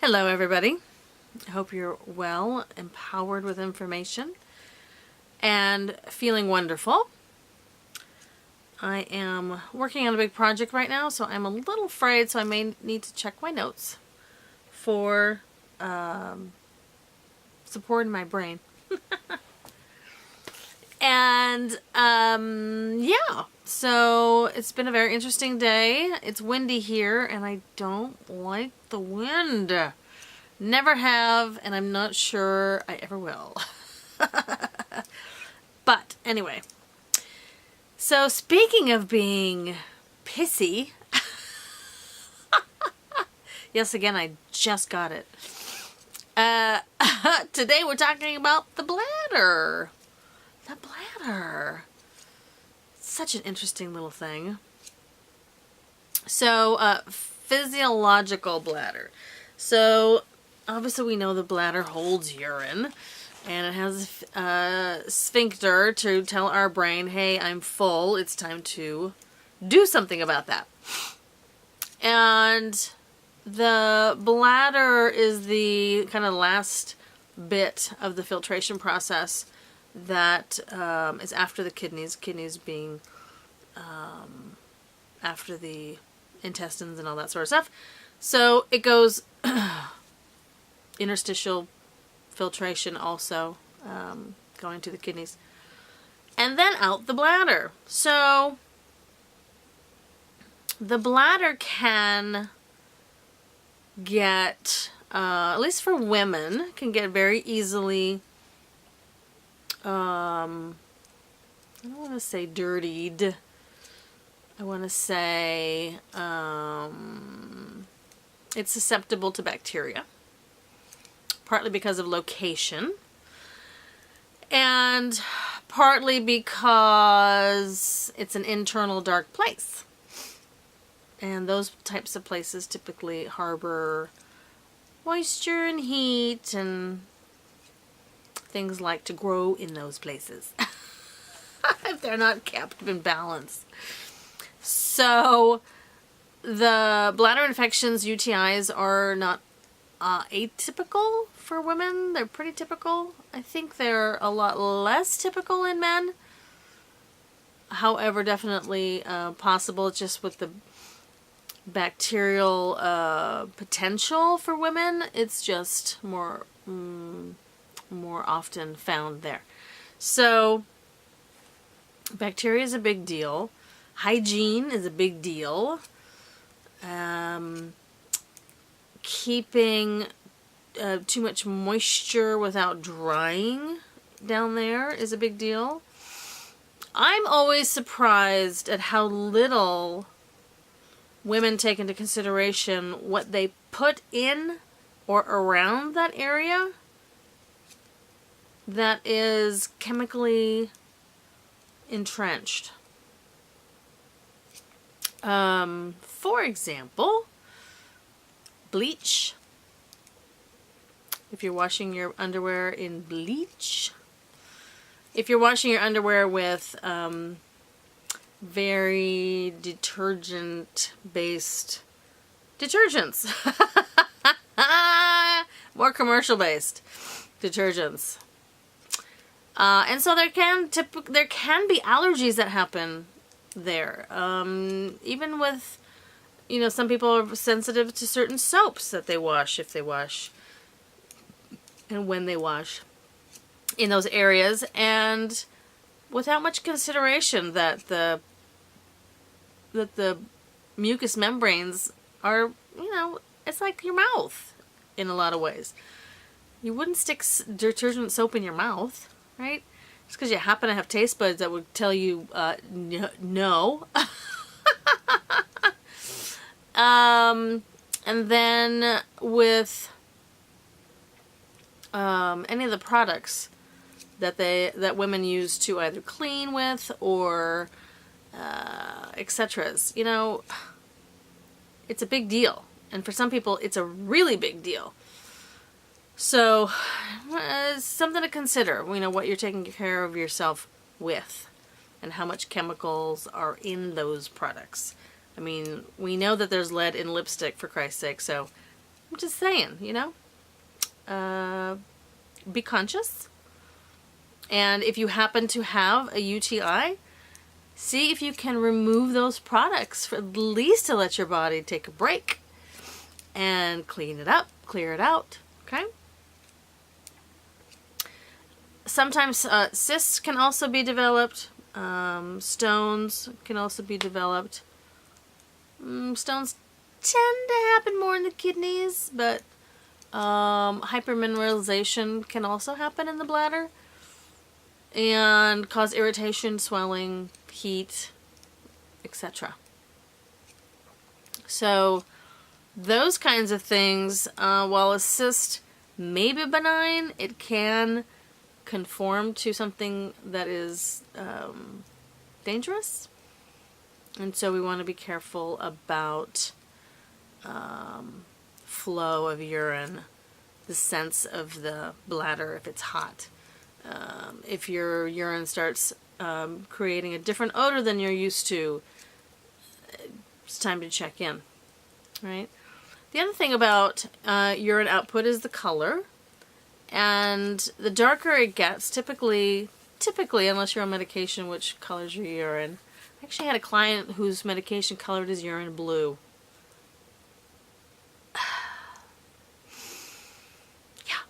Hello everybody. I hope you're well, empowered with information, and feeling wonderful. I am working on a big project right now, so I'm a little afraid, so I may need to check my notes for support in my brain. And yeah, so it's been a very interesting day. It's windy here and I don't like the wind. Never have, and I'm not sure I ever will. But anyway, so speaking of being pissy, yes, again, I just got it. Today we're talking about the bladder. The bladder. Such an interesting little thing. So, physiological bladder. So, obviously we know the bladder holds urine, and it has a sphincter to tell our brain, hey, I'm full, it's time to do something about that. And the bladder is the kind of last bit of the filtration process that is after the kidneys being after the intestines and all that sort of stuff. So it goes interstitial filtration also going to the kidneys, and then out the bladder. So the bladder can get, at least for women, can get very easily I don't want to say dirtied. I want to say it's susceptible to bacteria, partly because of location, and partly because it's an internal dark place. And those types of places typically harbor moisture and heat, and things like to grow in those places if they're not kept in balance. So the bladder infections, UTIs, are not atypical for women. They're pretty typical. I think they're a lot less typical in men. However, definitely possible, just with the bacterial potential for women. It's just more often found there. So bacteria is a big deal. Hygiene is a big deal. Keeping too much moisture without drying down there is a big deal. I'm always surprised at how little women take into consideration what they put in or around that area that is chemically entrenched. For example, bleach. If you're washing your underwear in bleach, if you're washing your underwear with very detergent-based detergents, more commercial-based detergents. And so there can be allergies that happen there. Even with, some people are sensitive to certain soaps that they wash, if they wash, and when they wash in those areas, and without much consideration that the mucous membranes are, it's like your mouth in a lot of ways. You wouldn't stick detergent soap in your mouth, right? Just because you happen to have taste buds that would tell you no. And then with any of the products that women use to either clean with or etc. It's a big deal, and for some people it's a really big deal. So it's something to consider, what you're taking care of yourself with and how much chemicals are in those products. I mean, we know that there's lead in lipstick, for Christ's sake, so I'm just saying, you know. Be conscious. And if you happen to have a UTI, see if you can remove those products for at least to let your body take a break and clean it up, clear it out, okay? Sometimes cysts can also be developed. Stones can also be developed. Stones tend to happen more in the kidneys, but hypermineralization can also happen in the bladder and cause irritation, swelling, heat, etc. So those kinds of things, while a cyst may be benign, it can conform to something that is dangerous. And so we want to be careful about flow of urine, the sense of the bladder if it's hot. If your urine starts creating a different odor than you're used to, it's time to check in, right? The other thing about urine output is the color. And the darker it gets, typically, unless you're on medication, which colors your urine. I actually had a client whose medication colored his urine blue. Yeah.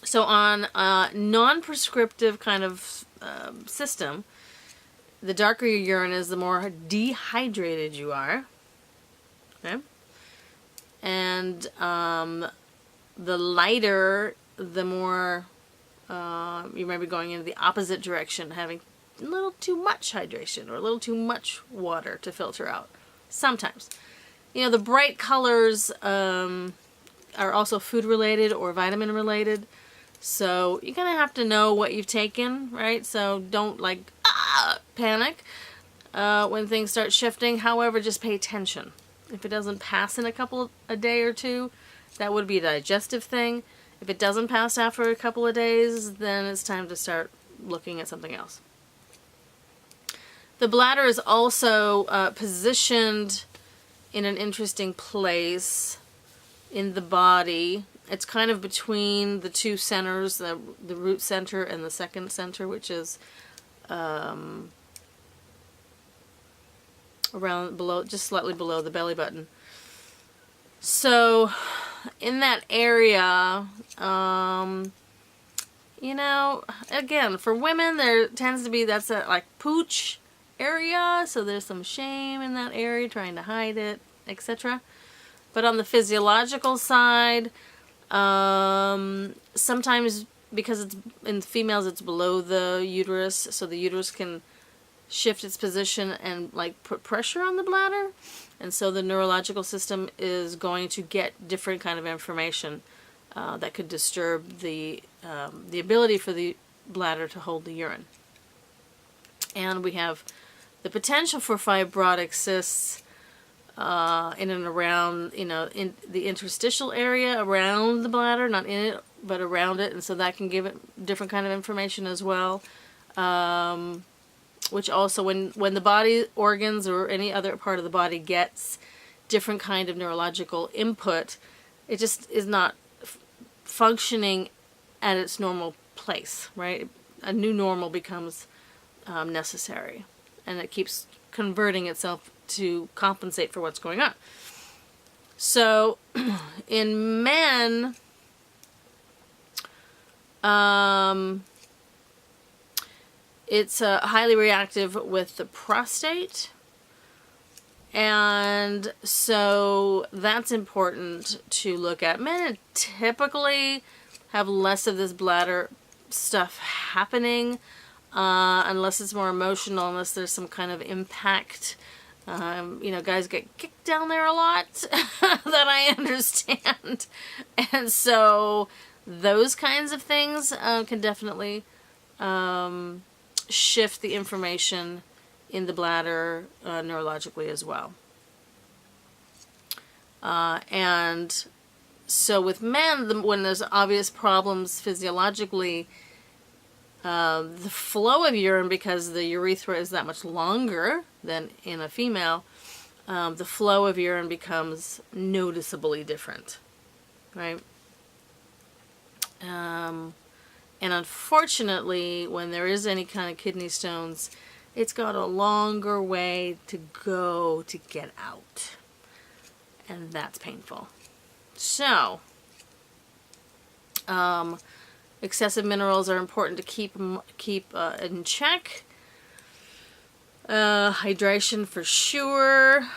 So on a non-prescriptive kind of system, the darker your urine is, the more dehydrated you are. Okay? And the lighter, the more you might be going in the opposite direction, having a little too much hydration or a little too much water to filter out. Sometimes. You know, the bright colors are also food related or vitamin related. So you're going to have to know what you've taken, right? So don't like panic when things start shifting. However, just pay attention. If it doesn't pass in a day or two, that would be a digestive thing. If it doesn't pass after a couple of days, then it's time to start looking at something else. The bladder is also positioned in an interesting place in the body. It's kind of between the two centers, the root center and the second center, which is around below, just slightly below the belly button. So in that area, you know, again, for women, there tends to be, that's a like pooch area, so there's some shame in that area, trying to hide it, etc. But on the physiological side, sometimes because it's in females, it's below the uterus, so the uterus can shift its position and like put pressure on the bladder, and so the neurological system is going to get different kind of information that could disturb the ability for the bladder to hold the urine. And we have the potential for fibrotic cysts in and around, you know, in the interstitial area around the bladder, not in it, but around it, and so that can give it different kind of information as well. Which also, when the body organs or any other part of the body gets different kind of neurological input, it just is not functioning at its normal place, right? A new normal becomes necessary, and it keeps converting itself to compensate for what's going on. So in men, it's highly reactive with the prostate, and so that's important to look at. Men typically have less of this bladder stuff happening, unless it's more emotional, unless there's some kind of impact. You know, guys get kicked down there a lot, that I understand, and so those kinds of things can definitely shift the information in the bladder neurologically as well. And so with men, when there's obvious problems physiologically, the flow of urine, because the urethra is that much longer than in a female, the flow of urine becomes noticeably different, right? And unfortunately, when there is any kind of kidney stones, it's got a longer way to go to get out. And that's painful. So, excessive minerals are important to keep in check. Hydration for sure.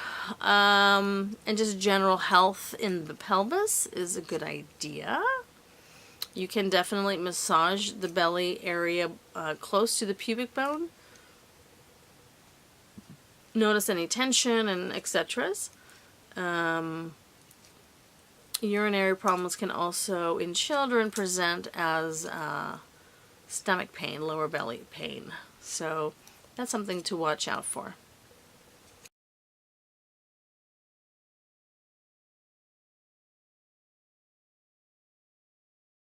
And just general health in the pelvis is a good idea. You can definitely massage the belly area close to the pubic bone. Notice any tension and etc. Urinary problems can also, in children, present as stomach pain, lower belly pain. So that's something to watch out for.